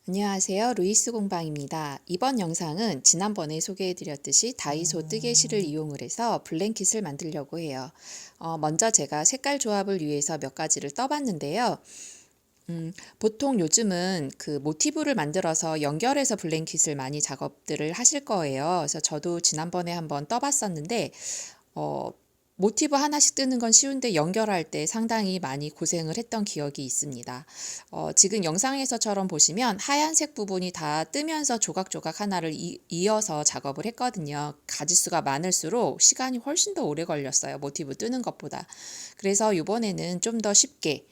안녕하세요. 루이스 공방입니다. 이번 영상은 지난번에 소개해드렸듯이 다이소 뜨개실을 이용을 해서 블랭킷을 만들려고 해요. 먼저 제가 색깔 조합을 위해서 몇 가지를 떠봤는데요. 보통 요즘은 그 모티브를 만들어서 연결해서 블랭킷을 많이 작업들을 하실 거예요. 그래서 저도 지난번에 한번 떠봤었는데 어, 모티브 하나씩 뜨는 건 쉬운데 연결할 때 상당히 많이 고생을 했던 기억이 있습니다. 지금 영상에서처럼 보시면 하얀색 부분이 다 뜨면서 조각조각 하나를 이어서 작업을 했거든요. 가지수가 많을수록 시간이 훨씬 더 오래 걸렸어요. 모티브 뜨는 것보다. 그래서 이번에는 좀 더 쉽게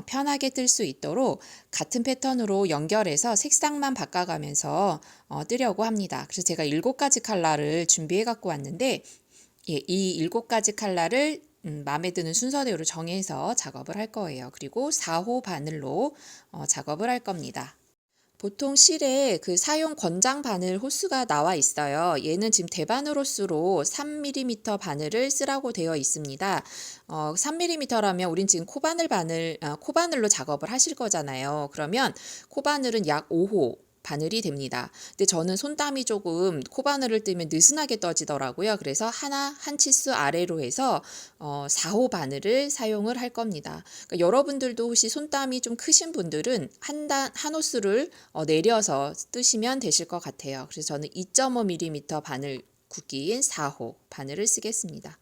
편하게 뜰 수 있도록 같은 패턴으로 연결해서 색상만 바꿔가면서 뜨려고 합니다. 그래서 제가 7가지 컬러를 준비해 갖고 왔는데 이 7가지 컬러를 마음에 드는 순서대로 정해서 작업을 할 거예요. 그리고 4호 바늘로 작업을 할 겁니다. 보통 실에 그 사용 권장 바늘 호수가 나와 있어요. 얘는 지금 대바늘 호수로 3mm 바늘을 쓰라고 되어 있습니다. 3mm라면 우린 지금 코바늘로 작업을 하실 거잖아요. 그러면 코바늘은 약 5호 바늘이 됩니다. 근데 저는 손땀이 조금 코바늘을 뜨면 느슨하게 떠지더라고요. 그래서 한 치수 아래로 해서 4호 바늘을 사용을 할 겁니다. 그러니까 여러분들도 혹시 손땀이 좀 크신 분들은 한 호수를 내려서 뜨시면 되실 것 같아요. 그래서 저는 2.5mm 바늘 굵기인 4호 바늘을 쓰겠습니다.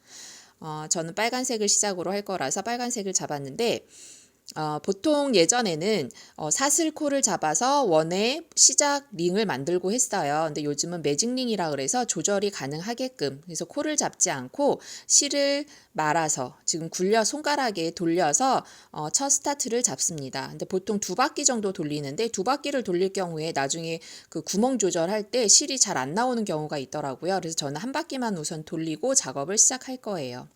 저는 빨간색을 시작으로 할 거라서 빨간색을 잡았는데 보통 예전에는 사슬코를 잡아서 원의 시작 링을 만들고 했어요. 근데 요즘은 매직링이라 그래서 조절이 가능하게끔 그래서 코를 잡지 않고 실을 말아서 지금 손가락에 돌려서 첫 스타트를 잡습니다. 근데 보통 2바퀴 정도 돌리는데 2바퀴를 돌릴 경우에 나중에 그 구멍 조절할 때 실이 잘 안 나오는 경우가 있더라고요. 그래서 저는 1바퀴만 우선 돌리고 작업을 시작할 거예요.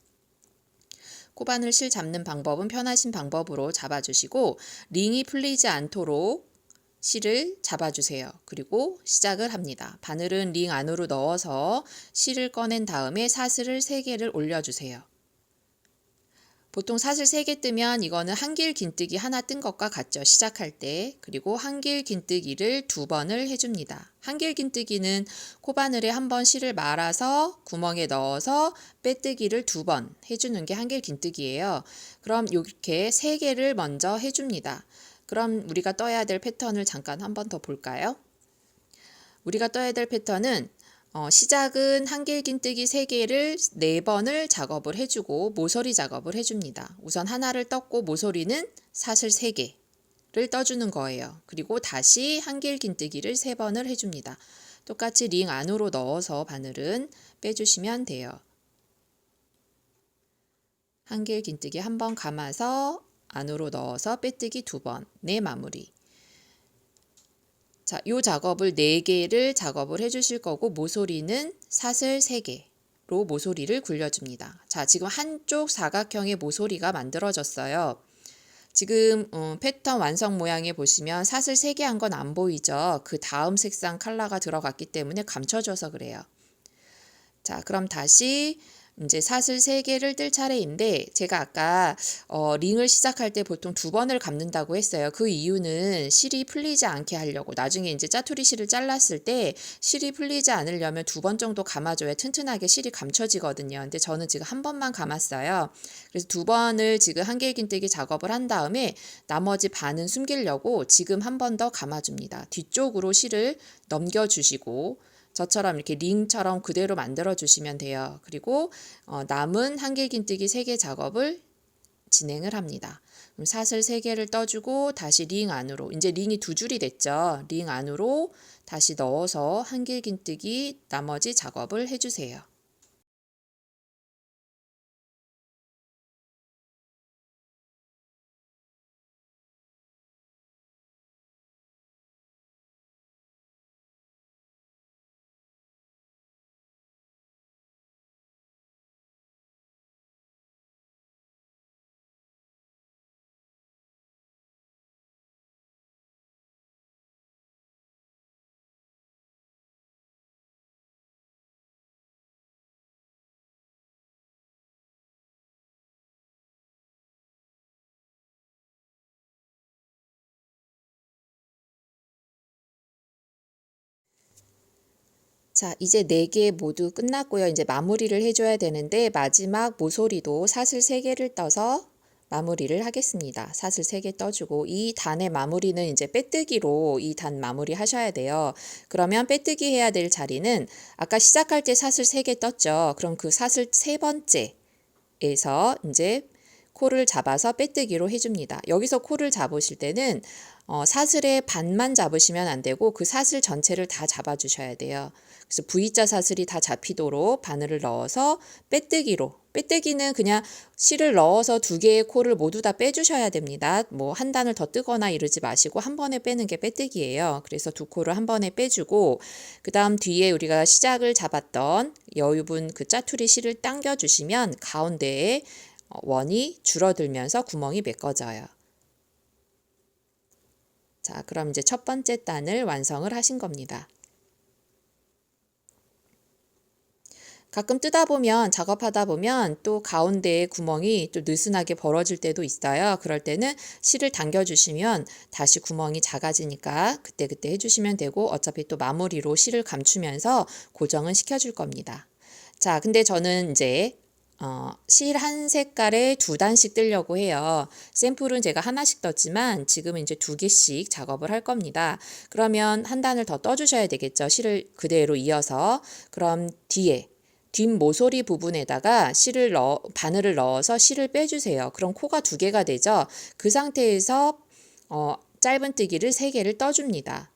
코바늘 실 잡는 방법은 편하신 방법으로 잡아주시고 링이 풀리지 않도록 실을 잡아주세요. 그리고 시작을 합니다. 바늘은 링 안으로 넣어서 실을 꺼낸 다음에 사슬을 3개를 올려주세요. 보통 사슬 3개 뜨면 이거는 한길 긴뜨기 하나 뜬 것과 같죠. 시작할 때. 그리고 한길 긴뜨기를 2번을 해줍니다. 한길 긴뜨기는 코바늘에 한번 실을 말아서 구멍에 넣어서 빼뜨기를 2번 해주는 게 한길 긴뜨기예요. 그럼 이렇게 3개를 먼저 해줍니다. 그럼 우리가 떠야 될 패턴을 잠깐 한번 더 볼까요? 우리가 떠야 될 패턴은 시작은 한길 긴뜨기 3개를 4번을 작업을 해주고 모서리 작업을 해줍니다. 우선 하나를 떴고 모서리는 사슬 3개를 떠주는 거예요. 그리고 다시 한길 긴뜨기를 3번을 해줍니다. 똑같이 링 안으로 넣어서 바늘은 빼주시면 돼요. 한길 긴뜨기 한 번 감아서 안으로 넣어서 빼뜨기 2번, 네 마무리. 자, 요 작업을 4개를 작업을 해주실 거고 모서리는 사슬 3개로 모서리를 굴려줍니다. 자, 지금 한쪽 사각형의 모서리가 만들어졌어요. 지금 패턴 완성 모양에 보시면 사슬 3개 한 건 안 보이죠? 그 다음 색상 컬러가 들어갔기 때문에 감춰져서 그래요. 자, 그럼 다시 이제 사슬 3개를 뜰 차례인데 제가 아까 링을 시작할 때 보통 2번을 감는다고 했어요. 그 이유는 실이 풀리지 않게 하려고 나중에 이제 짜투리 실을 잘랐을 때 실이 풀리지 않으려면 2번 정도 감아줘야 튼튼하게 실이 감춰지거든요. 근데 저는 지금 한 번만 감았어요. 그래서 2번을 지금 한길긴뜨기 작업을 한 다음에 나머지 반은 숨기려고 지금 한 번 더 감아줍니다. 뒤쪽으로 실을 넘겨주시고 저처럼 이렇게 링처럼 그대로 만들어 주시면 돼요. 그리고 남은 한길긴뜨기 3개 작업을 진행을 합니다. 그럼 사슬 3개를 떠주고 다시 링 안으로 이제 링이 2줄이 됐죠. 링 안으로 다시 넣어서 한길긴뜨기 나머지 작업을 해주세요. 자, 이제 4개 모두 끝났고요. 이제 마무리를 해줘야 되는데 마지막 모서리도 사슬 3개를 떠서 마무리를 하겠습니다. 사슬 3개 떠주고 이 단의 마무리는 이제 빼뜨기로 이 단 마무리 하셔야 돼요. 그러면 빼뜨기 해야 될 자리는 아까 시작할 때 사슬 3개 떴죠. 그럼 그 사슬 3번째에서 이제 코를 잡아서 빼뜨기로 해줍니다. 여기서 코를 잡으실 때는 사슬의 반만 잡으시면 안 되고 그 사슬 전체를 다 잡아주셔야 돼요. 그래서 V자 사슬이 다 잡히도록 바늘을 넣어서 빼뜨기로, 빼뜨기는 그냥 실을 넣어서 2개의 코를 모두 다 빼주셔야 됩니다. 뭐 한 단을 더 뜨거나 이러지 마시고 한 번에 빼는 게 빼뜨기예요. 그래서 2코를 한 번에 빼주고 그 다음 뒤에 우리가 시작을 잡았던 여유분 그 짜투리 실을 당겨주시면 가운데에 원이 줄어들면서 구멍이 메꿔져요. 자, 그럼 이제 첫 번째 단을 완성을 하신 겁니다. 가끔 뜨다 보면 작업하다 보면 또 가운데에 구멍이 또 느슨하게 벌어질 때도 있어요. 그럴 때는 실을 당겨주시면 다시 구멍이 작아지니까 그때그때 해주시면 되고 어차피 또 마무리로 실을 감추면서 고정은 시켜줄 겁니다. 자, 근데 저는 이제 실 한 색깔에 2단씩 뜨려고 해요. 샘플은 제가 하나씩 떴지만 지금은 이제 2개씩 작업을 할 겁니다. 그러면 한 단을 더 떠주셔야 되겠죠. 실을 그대로 이어서. 그럼 뒤에 뒷 모서리 부분에다가 바늘을 넣어서 실을 빼주세요. 그럼 코가 2개가 되죠. 그 상태에서 짧은뜨기를 3개를 떠줍니다.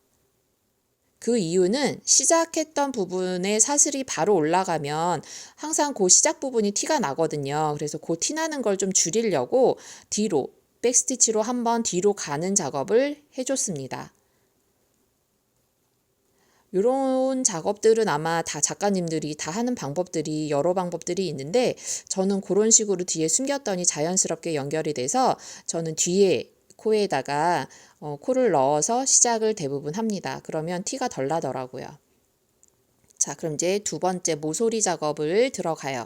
그 이유는 시작했던 부분에 사슬이 바로 올라가면 항상 그 시작 부분이 티가 나거든요. 그래서 그 티 나는 걸 좀 줄이려고 뒤로 백스티치로 한번 뒤로 가는 작업을 해줬습니다. 이런 작업들은 아마 다 작가님들이 다 하는 방법들이 여러 방법들이 있는데 저는 그런 식으로 뒤에 숨겼더니 자연스럽게 연결이 돼서 저는 뒤에 코에다가 코를 넣어서 시작을 대부분 합니다. 그러면 티가 덜 나더라고요. 자, 그럼 이제 2번째 모서리 작업을 들어가요.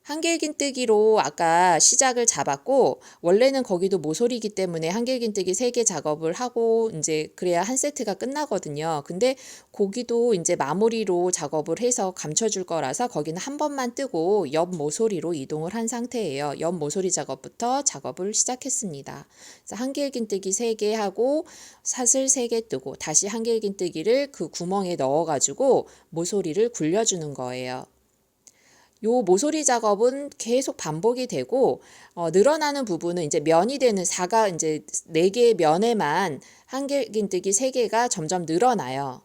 한길긴뜨기로 아까 시작을 잡았고 원래는 거기도 모서리이기 때문에 한길긴뜨기 3개 작업을 하고 이제 그래야 한 세트가 끝나거든요. 근데 거기도 이제 마무리로 작업을 해서 감춰줄 거라서 거기는 한 번만 뜨고 옆 모서리로 이동을 한 상태예요. 옆 모서리 작업부터 작업을 시작했습니다. 그래서 한길긴뜨기 3개 하고 사슬 3개 뜨고 다시 한길긴뜨기를 그 구멍에 넣어가지고 모서리를 굴려주는 거예요. 요 모서리 작업은 계속 반복이 되고 늘어나는 부분은 이제 면이 되는 이제 4개의 면에만 한길긴뜨기 3개가 점점 늘어나요.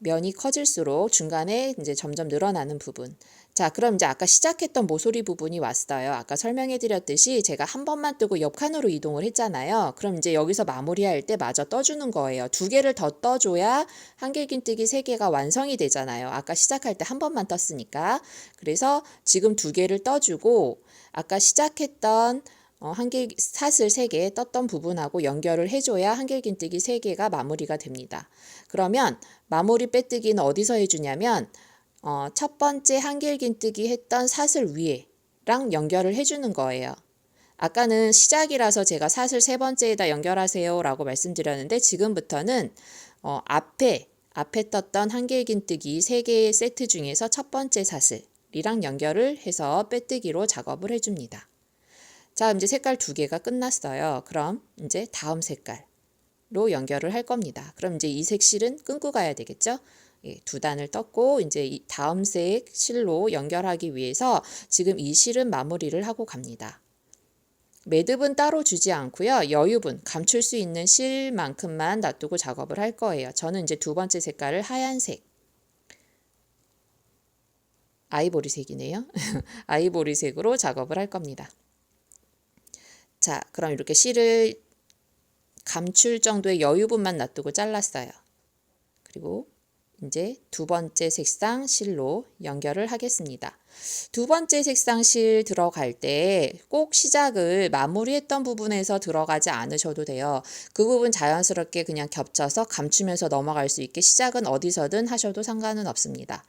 면이 커질수록 중간에 이제 점점 늘어나는 부분. 자, 그럼 이제 아까 시작했던 모서리 부분이 왔어요. 아까 설명해 드렸듯이 제가 한 번만 뜨고 옆 칸으로 이동을 했잖아요. 그럼 이제 여기서 마무리할 때 마저 떠주는 거예요. 2개를 더 떠줘야 한길긴뜨기 3개가 완성이 되잖아요. 아까 시작할 때 한 번만 떴으니까. 그래서 지금 2개를 떠주고 아까 시작했던 사슬 3개 떴던 부분하고 연결을 해줘야 한길긴뜨기 3개가 마무리가 됩니다. 그러면 마무리 빼뜨기는 어디서 해주냐면 첫 번째 한길긴뜨기 했던 사슬 위에랑 연결을 해주는 거예요. 아까는 시작이라서 제가 사슬 3번째에다 연결하세요 라고 말씀드렸는데 지금부터는 앞에 떴던 한길긴뜨기 3개의 세트 중에서 첫 번째 사슬이랑 연결을 해서 빼뜨기로 작업을 해줍니다. 자, 이제 색깔 2개가 끝났어요. 그럼 이제 다음 색깔로 연결을 할 겁니다. 그럼 이제 이 색 실은 끊고 가야 되겠죠? 예, 2단을 떴고 이제 이 다음 색 실로 연결하기 위해서 지금 이 실은 마무리를 하고 갑니다. 매듭은 따로 주지 않고요. 여유분, 감출 수 있는 실만큼만 놔두고 작업을 할 거예요. 저는 이제 2번째 색깔을 하얀색, 아이보리색이네요. 아이보리색으로 작업을 할 겁니다. 자, 그럼 이렇게 실을 감출 정도의 여유분만 놔두고 잘랐어요. 그리고 이제 2번째 색상 실로 연결을 하겠습니다. 2번째 색상 실 들어갈 때 꼭 시작을 마무리했던 부분에서 들어가지 않으셔도 돼요. 그 부분 자연스럽게 그냥 겹쳐서 감추면서 넘어갈 수 있게 시작은 어디서든 하셔도 상관은 없습니다.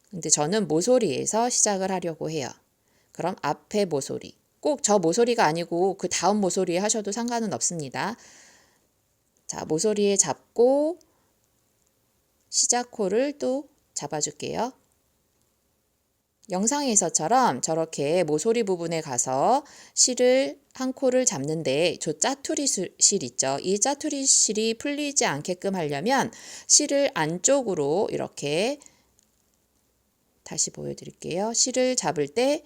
근데 저는 모서리에서 시작을 하려고 해요. 그럼 앞에 모서리. 꼭 저 모서리가 아니고 그 다음 모서리에 하셔도 상관은 없습니다. 자, 모서리에 잡고 시작 코를 또 잡아줄게요. 영상에서처럼 저렇게 모서리 부분에 가서 실을 한 코를 잡는데 저 짜투리 실 있죠. 이 짜투리 실이 풀리지 않게끔 하려면 실을 안쪽으로 이렇게 다시 보여드릴게요. 실을 잡을 때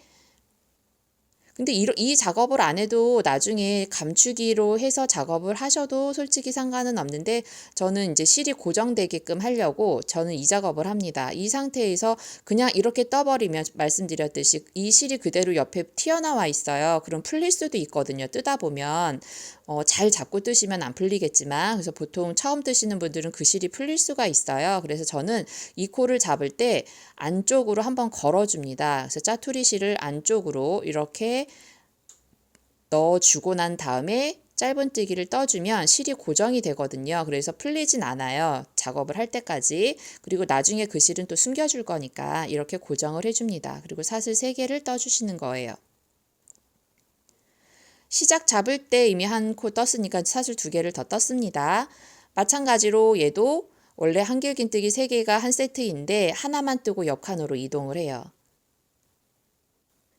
근데 이 작업을 안 해도 나중에 감추기로 해서 작업을 하셔도 솔직히 상관은 없는데 저는 이제 실이 고정되게끔 하려고 저는 이 작업을 합니다. 이 상태에서 그냥 이렇게 떠버리면 말씀드렸듯이 이 실이 그대로 옆에 튀어나와 있어요. 그럼 풀릴 수도 있거든요. 뜨다 보면 잘 잡고 뜨시면 안 풀리겠지만 그래서 보통 처음 뜨시는 분들은 그 실이 풀릴 수가 있어요. 그래서 저는 이 코를 잡을 때 안쪽으로 한번 걸어줍니다. 그래서 짜투리 실을 안쪽으로 이렇게 넣어주고 난 다음에 짧은뜨기를 떠주면 실이 고정이 되거든요. 그래서 풀리진 않아요. 작업을 할 때까지. 그리고 나중에 그 실은 또 숨겨줄 거니까 이렇게 고정을 해줍니다. 그리고 사슬 3개를 떠주시는 거예요. 시작 잡을 때 이미 한 코 떴으니까 사슬 2개를 더 떴습니다. 마찬가지로 얘도 원래 한길긴뜨기 3개가 한 세트인데 하나만 뜨고 옆칸으로 이동을 해요.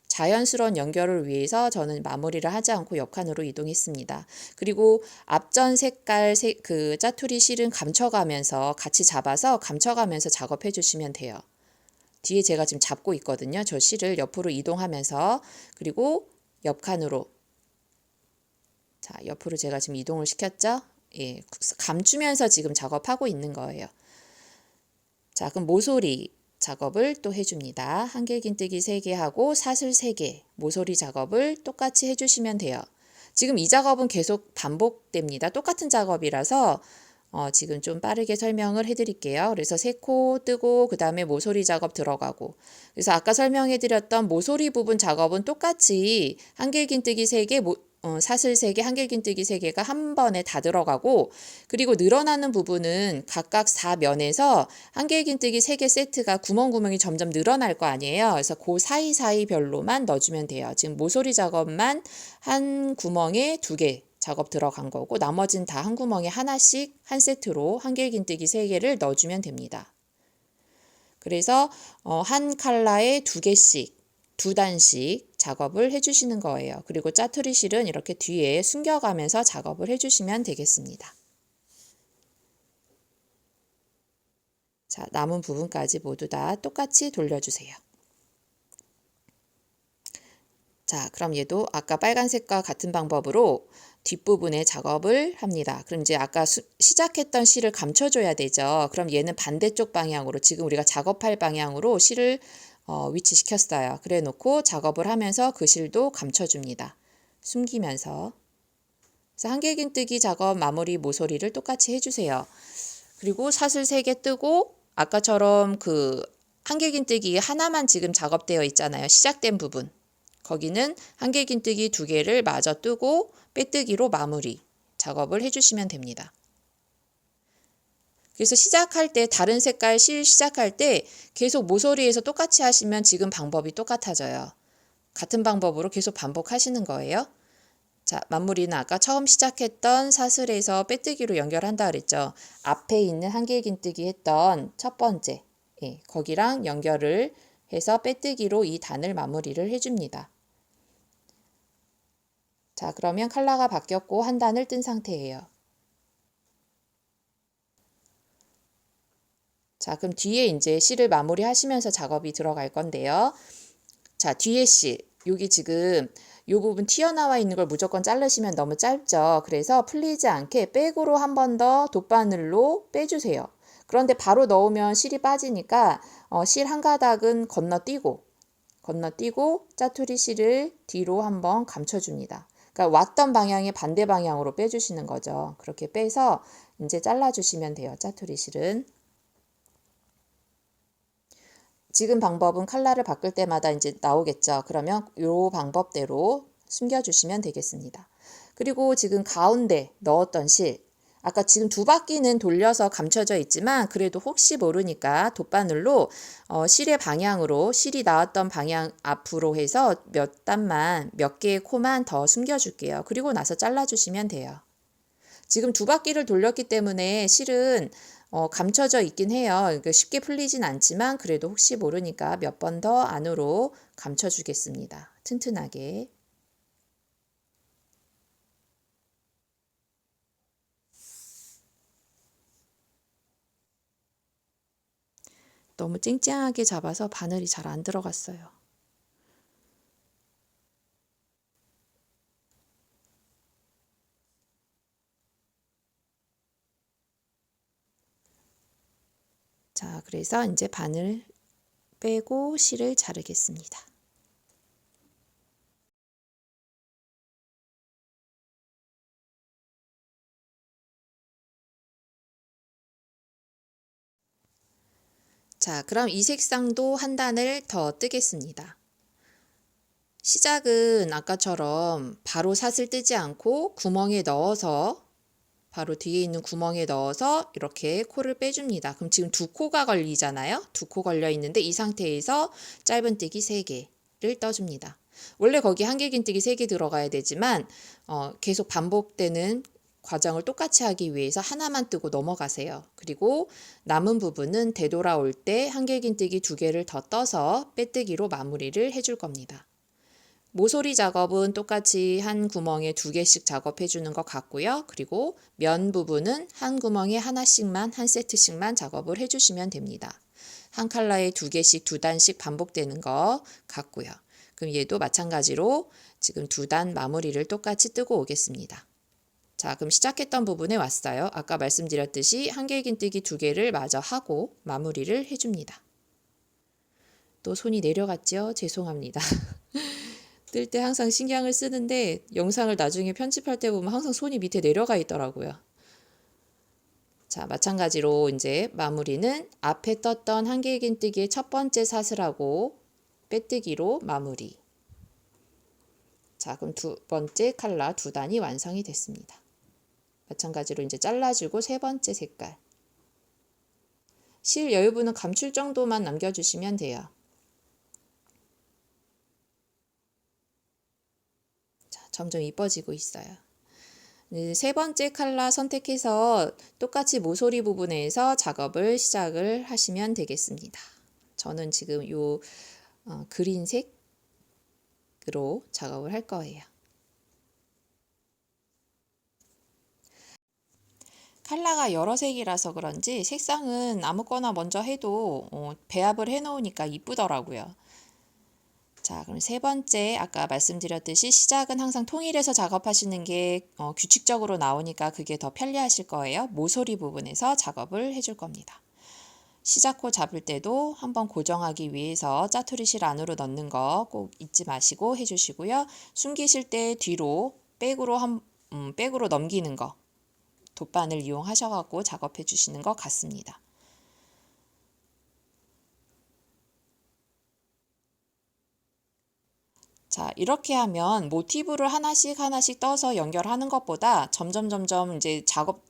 자연스러운 연결을 위해서 저는 마무리를 하지 않고 옆칸으로 이동했습니다. 그리고 앞전 색깔 그 짜투리 실은 감춰가면서 같이 잡아서 감춰가면서 작업해 주시면 돼요. 뒤에 제가 지금 잡고 있거든요. 저 실을 옆으로 이동하면서 그리고 옆칸으로 자, 옆으로 제가 지금 이동을 시켰죠? 예, 감추면서 지금 작업하고 있는 거예요. 자, 그럼 모서리 작업을 또 해줍니다. 한길긴뜨기 3개 하고 사슬 3개, 모서리 작업을 똑같이 해주시면 돼요. 지금 이 작업은 계속 반복됩니다. 똑같은 작업이라서 지금 좀 빠르게 설명을 해드릴게요. 그래서 3코 뜨고 그 다음에 모서리 작업 들어가고 그래서 아까 설명해드렸던 모서리 부분 작업은 똑같이 한길긴뜨기 3개, 사슬 3개, 한길긴뜨기 3개가 한 번에 다 들어가고 그리고 늘어나는 부분은 각각 4면에서 한길긴뜨기 3개 세트가 구멍이 점점 늘어날 거 아니에요. 그래서 그 사이사이 별로만 넣어주면 돼요. 지금 모서리 작업만 한 구멍에 2개 작업 들어간 거고 나머지는 다 한 구멍에 하나씩 한 세트로 한길긴뜨기 3개를 넣어주면 됩니다. 그래서 한 컬러에 2개씩 2단씩 작업을 해주시는 거예요. 그리고 짜투리 실은 이렇게 뒤에 숨겨가면서 작업을 해주시면 되겠습니다. 자, 남은 부분까지 모두 다 똑같이 돌려주세요. 자, 그럼 얘도 아까 빨간색과 같은 방법으로 뒷부분에 작업을 합니다. 그럼 이제 아까 시작했던 실을 감춰줘야 되죠. 그럼 얘는 반대쪽 방향으로 지금 우리가 작업할 방향으로 실을 위치시켰어요. 그래 놓고 작업을 하면서 그 실도 감춰줍니다. 숨기면서. 그래서 한길긴뜨기 작업 마무리 모서리를 똑같이 해주세요. 그리고 사슬 3개 뜨고 아까처럼 그 한길긴뜨기 하나만 지금 작업되어 있잖아요. 시작된 부분. 거기는 한길긴뜨기 2개를 마저 뜨고 빼뜨기로 마무리 작업을 해주시면 됩니다. 그래서 시작할 때 다른 색깔 실 시작할 때 계속 모서리에서 똑같이 하시면 지금 방법이 똑같아져요. 같은 방법으로 계속 반복하시는 거예요. 자, 마무리는 아까 처음 시작했던 사슬에서 빼뜨기로 연결한다 그랬죠. 앞에 있는 한길긴뜨기 했던 첫 번째 거기랑 연결을 해서 빼뜨기로 이 단을 마무리를 해줍니다. 자, 그러면 컬러가 바뀌었고 한 단을 뜬 상태예요. 자, 그럼 뒤에 이제 실을 마무리 하시면서 작업이 들어갈 건데요. 자, 뒤에 실. 여기 지금 이 부분 튀어나와 있는 걸 무조건 자르시면 너무 짧죠. 그래서 풀리지 않게 백으로 한 번 더 돗바늘로 빼주세요. 그런데 바로 넣으면 실이 빠지니까 실 한 가닥은 건너뛰고 짜투리 실을 뒤로 한번 감춰줍니다. 그러니까 왔던 방향의 반대 방향으로 빼주시는 거죠. 그렇게 빼서 이제 잘라주시면 돼요. 짜투리 실은. 지금 방법은 컬러를 바꿀 때마다 이제 나오겠죠. 그러면 이 방법대로 숨겨주시면 되겠습니다. 그리고 지금 가운데 넣었던 실, 아까 지금 2바퀴는 돌려서 감춰져 있지만 그래도 혹시 모르니까 돗바늘로 실의 방향으로 실이 나왔던 방향 앞으로 해서 몇 개의 코만 더 숨겨줄게요. 그리고 나서 잘라주시면 돼요. 지금 2바퀴를 돌렸기 때문에 실은 감춰져 있긴 해요. 그러니까 쉽게 풀리진 않지만 그래도 혹시 모르니까 몇 번 더 안으로 감춰주겠습니다. 튼튼하게. 너무 쨍쨍하게 잡아서 바늘이 잘 안 들어갔어요. 자, 그래서 이제 바늘 빼고 실을 자르겠습니다. 자, 그럼 이 색상도 한 단을 더 뜨겠습니다. 시작은 아까처럼 바로 삿을 뜨지 않고 구멍에 넣어서 바로 뒤에 있는 구멍에 넣어서 이렇게 코를 빼줍니다. 그럼 지금 두 코가 걸리잖아요. 두 코 걸려 있는데 이 상태에서 짧은뜨기 3개를 떠줍니다. 원래 거기 한길긴뜨기 3개 들어가야 되지만 계속 반복되는 과정을 똑같이 하기 위해서 하나만 뜨고 넘어가세요. 그리고 남은 부분은 되돌아올 때 한길긴뜨기 2개를 더 떠서 빼뜨기로 마무리를 해줄 겁니다. 모서리 작업은 똑같이 한 구멍에 2개씩 작업해 주는 것 같고요. 그리고 면 부분은 한 구멍에 하나씩만, 한 세트씩만 작업을 해 주시면 됩니다. 한 컬러에 2개씩 2단씩 반복되는 것 같고요. 그럼 얘도 마찬가지로 지금 2단 마무리를 똑같이 뜨고 오겠습니다. 자, 그럼 시작했던 부분에 왔어요. 아까 말씀드렸듯이 한길긴뜨기 2개를 마저 하고 마무리를 해줍니다. 또 손이 내려갔죠? 죄송합니다. 뜰 때 항상 신경을 쓰는데 영상을 나중에 편집할 때 보면 항상 손이 밑에 내려가 있더라고요. 자, 마찬가지로 이제 마무리는 앞에 떴던 한길긴뜨기의 첫 번째 삿을 하고 빼뜨기로 마무리. 자, 그럼 두 번째 컬러 2단이 완성이 됐습니다. 마찬가지로 이제 잘라주고 세 번째 색깔. 실 여유분은 감출 정도만 남겨주시면 돼요. 자, 점점 이뻐지고 있어요. 세 번째 컬러 선택해서 똑같이 모서리 부분에서 작업을 시작을 하시면 되겠습니다. 저는 지금 요 그린색으로 작업을 할 거예요. 컬러가 여러 색이라서 그런지 색상은 아무거나 먼저 해도 배합을 해 놓으니까 이쁘더라고요. 자, 그럼 세 번째 아까 말씀드렸듯이 시작은 항상 통일해서 작업하시는 게 규칙적으로 나오니까 그게 더 편리하실 거예요. 모서리 부분에서 작업을 해줄 겁니다. 시작코 잡을 때도 한번 고정하기 위해서 짜투리실 안으로 넣는 거 꼭 잊지 마시고 해주시고요. 숨기실 때 뒤로 백으로 넘기는 거 돗바늘 이용하셔갖고 작업해 주시는 것 같습니다. 자, 이렇게 하면 모티브를 하나씩 하나씩 떠서 연결하는 것보다 점점 이제 작업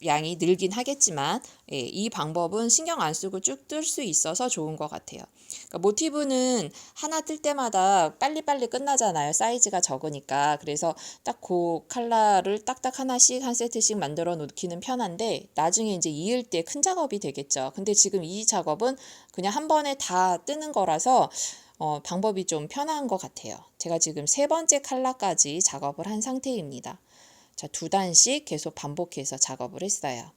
양이 늘긴 하겠지만 이 방법은 신경 안 쓰고 쭉 뜰 수 있어서 좋은 것 같아요. 그러니까 모티브는 하나 뜰 때마다 빨리빨리 끝나잖아요. 사이즈가 적으니까. 그래서 딱 그 컬러를 딱딱 하나씩 한 세트씩 만들어 놓기는 편한데 나중에 이제 이을 때 큰 작업이 되겠죠. 근데 지금 이 작업은 그냥 한 번에 다 뜨는 거라서 방법이 좀 편한 것 같아요. 제가 지금 세 번째 컬러까지 작업을 한 상태입니다. 자, 2단씩 계속 반복해서 작업을 했어요.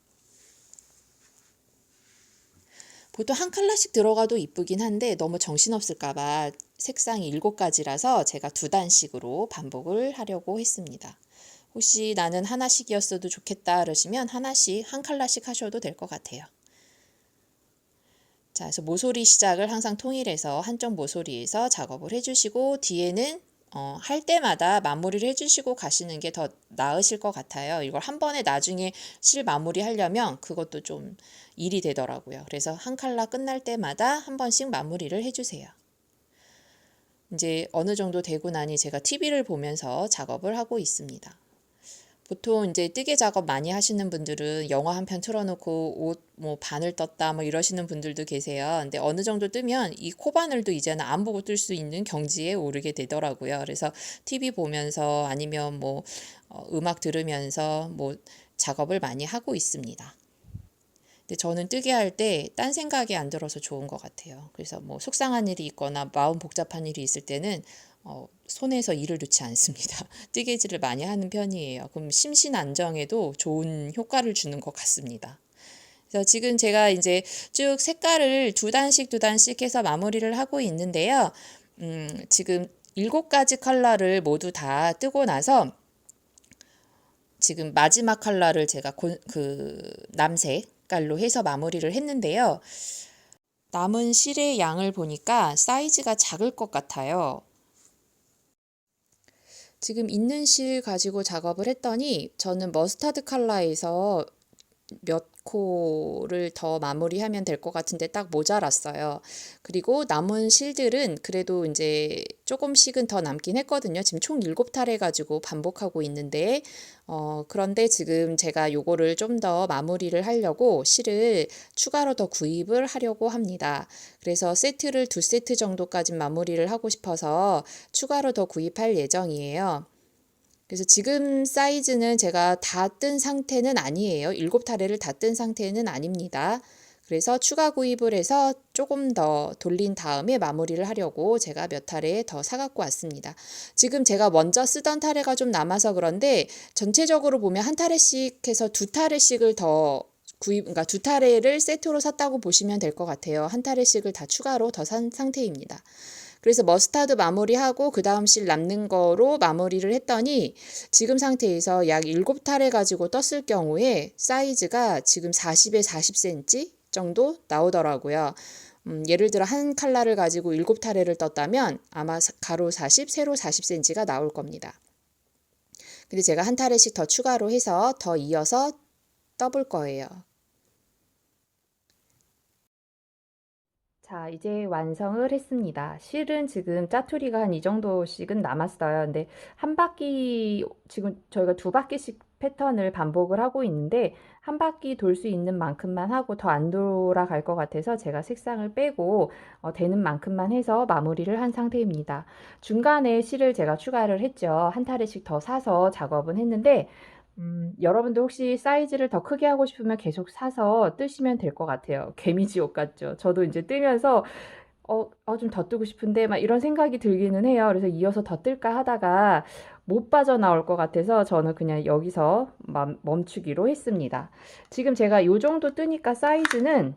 보통 한 컬러씩 들어가도 이쁘긴 한데 너무 정신없을까봐 색상이 7가지라서 제가 2단씩으로 반복을 하려고 했습니다. 혹시 나는 하나씩이었어도 좋겠다 그러시면 하나씩 한 컬러씩 하셔도 될 것 같아요. 자, 그래서 모서리 시작을 항상 통일해서 한쪽 모서리에서 작업을 해주시고 뒤에는 할 때마다 마무리를 해주시고 가시는 게 더 나으실 것 같아요. 이걸 한 번에 나중에 실 마무리 하려면 그것도 좀 일이 되더라고요. 그래서 한 컬러 끝날 때마다 한 번씩 마무리를 해주세요. 이제 어느 정도 되고 나니 제가 TV를 보면서 작업을 하고 있습니다. 보통 이제 뜨개 작업 많이 하시는 분들은 영화 한 편 틀어놓고 옷 뭐 바늘 떴다 뭐 이러시는 분들도 계세요. 근데 어느 정도 뜨면 이 코바늘도 이제는 안 보고 뜰 수 있는 경지에 오르게 되더라고요. 그래서 TV 보면서 아니면 뭐 음악 들으면서 뭐 작업을 많이 하고 있습니다. 근데 저는 뜨개 할 때 딴 생각이 안 들어서 좋은 것 같아요. 그래서 뭐 속상한 일이 있거나 마음 복잡한 일이 있을 때는 손에서 일을 놓지 않습니다. 뜨개질을 많이 하는 편이에요. 그럼 심신 안정에도 좋은 효과를 주는 것 같습니다. 그래서 지금 제가 이제 쭉 색깔을 두 단씩 해서 마무리를 하고 있는데요. 지금 7가지 컬러를 모두 다 뜨고 나서 지금 마지막 컬러를 제가 남색깔로 해서 마무리를 했는데요. 남은 실의 양을 보니까 사이즈가 작을 것 같아요. 지금 있는 실 가지고 작업을 했더니 저는 머스타드 컬러에서 몇 코를 더 마무리하면 될 것 같은데 딱 모자랐어요. 그리고 남은 실들은 그래도 이제 조금씩은 더 남긴 했거든요. 지금 총 7탈 해가지고 반복하고 있는데 그런데 지금 제가 요거를 좀 더 마무리를 하려고 실을 추가로 더 구입을 하려고 합니다. 그래서 세트를 2세트 정도까지 마무리를 하고 싶어서 추가로 더 구입할 예정이에요. 그래서 지금 사이즈는 제가 다 뜬 상태는 아니에요. 7타래를 다 뜬 상태는 아닙니다. 그래서 추가 구입을 해서 조금 더 돌린 다음에 마무리를 하려고 제가 몇 타래 더 사갖고 왔습니다. 지금 제가 먼저 쓰던 타래가 좀 남아서 그런데 전체적으로 보면 한 타래씩 해서 2타래씩을 더 그러니까 2타래를 세트로 샀다고 보시면 될 것 같아요. 한 타래씩을 다 추가로 더 산 상태입니다. 그래서 머스타드 마무리하고 그 다음 실 남는 거로 마무리를 했더니 지금 상태에서 약 7탈 해가지고 떴을 경우에 사이즈가 지금 40에 40cm 정도 나오더라고요. 예를 들어 한 컬러를 가지고 7타래를 떴다면 아마 가로 40, 세로 40cm가 나올 겁니다. 근데 제가 한 타래씩 더 추가로 해서 더 이어서 떠볼 거예요. 자, 이제 완성을 했습니다. 실은 지금 짜투리가 한 이 정도씩은 남았어요. 근데 한 바퀴, 지금 저희가 2바퀴씩 패턴을 반복을 하고 있는데 한 바퀴 돌 수 있는 만큼만 하고 더 안 돌아갈 것 같아서 제가 색상을 빼고 되는 만큼만 해서 마무리를 한 상태입니다. 중간에 실을 제가 추가를 했죠. 한 타래씩 더 사서 작업은 했는데 여러분도 혹시 사이즈를 더 크게 하고 싶으면 계속 사서 뜨시면 될 것 같아요. 개미지옥 같죠? 저도 이제 뜨면서 좀 더 뜨고 싶은데 막 이런 생각이 들기는 해요. 그래서 이어서 더 뜰까 하다가 못 빠져나올 것 같아서 저는 그냥 여기서 멈추기로 했습니다. 지금 제가 요 정도 뜨니까 사이즈는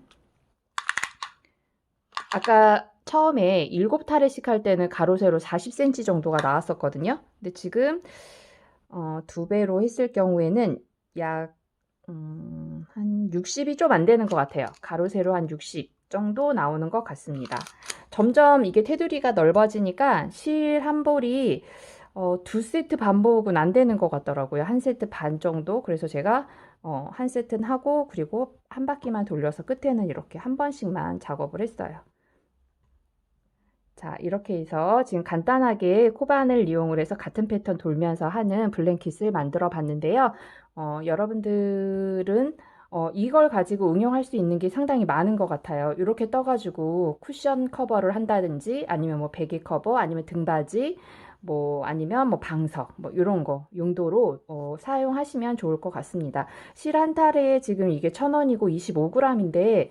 아까 처음에 7타래씩 할 때는 가로 세로 40cm 정도가 나왔었거든요. 근데 지금 2배로 했을 경우에는 약 한 60이 좀 안 되는 것 같아요. 가로 세로 한 60 정도 나오는 것 같습니다. 점점 이게 테두리가 넓어지니까 실 한 볼이 2세트 반복은 안 되는 것 같더라고요. 한 세트 반 정도. 그래서 제가 한 세트는 하고 그리고 한 바퀴만 돌려서 끝에는 이렇게 한 번씩만 작업을 했어요. 자, 이렇게 해서 지금 간단하게 코반을 이용을 해서 같은 패턴 돌면서 하는 블랭킷을 만들어 봤는데요. 여러분들은 이걸 가지고 응용할 수 있는 게 상당히 많은 것 같아요. 이렇게 떠가지고 쿠션 커버를 한다든지 아니면 뭐 베개 커버 아니면 등받이 뭐 아니면 뭐 방석 뭐 이런 거 용도로 사용하시면 좋을 것 같습니다. 실 한 타래에 지금 이게 1,000원이고 25g인데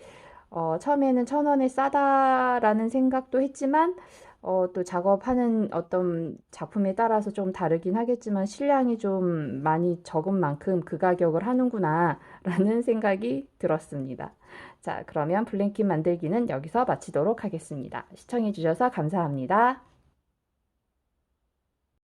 처음에는 1,000원에 싸다라는 생각도 했지만 또 작업하는 어떤 작품에 따라서 좀 다르긴 하겠지만 실량이 좀 많이 적은 만큼 그 가격을 하는구나 라는 생각이 들었습니다. 자, 그러면 블랭킷 만들기는 여기서 마치도록 하겠습니다. 시청해 주셔서 감사합니다.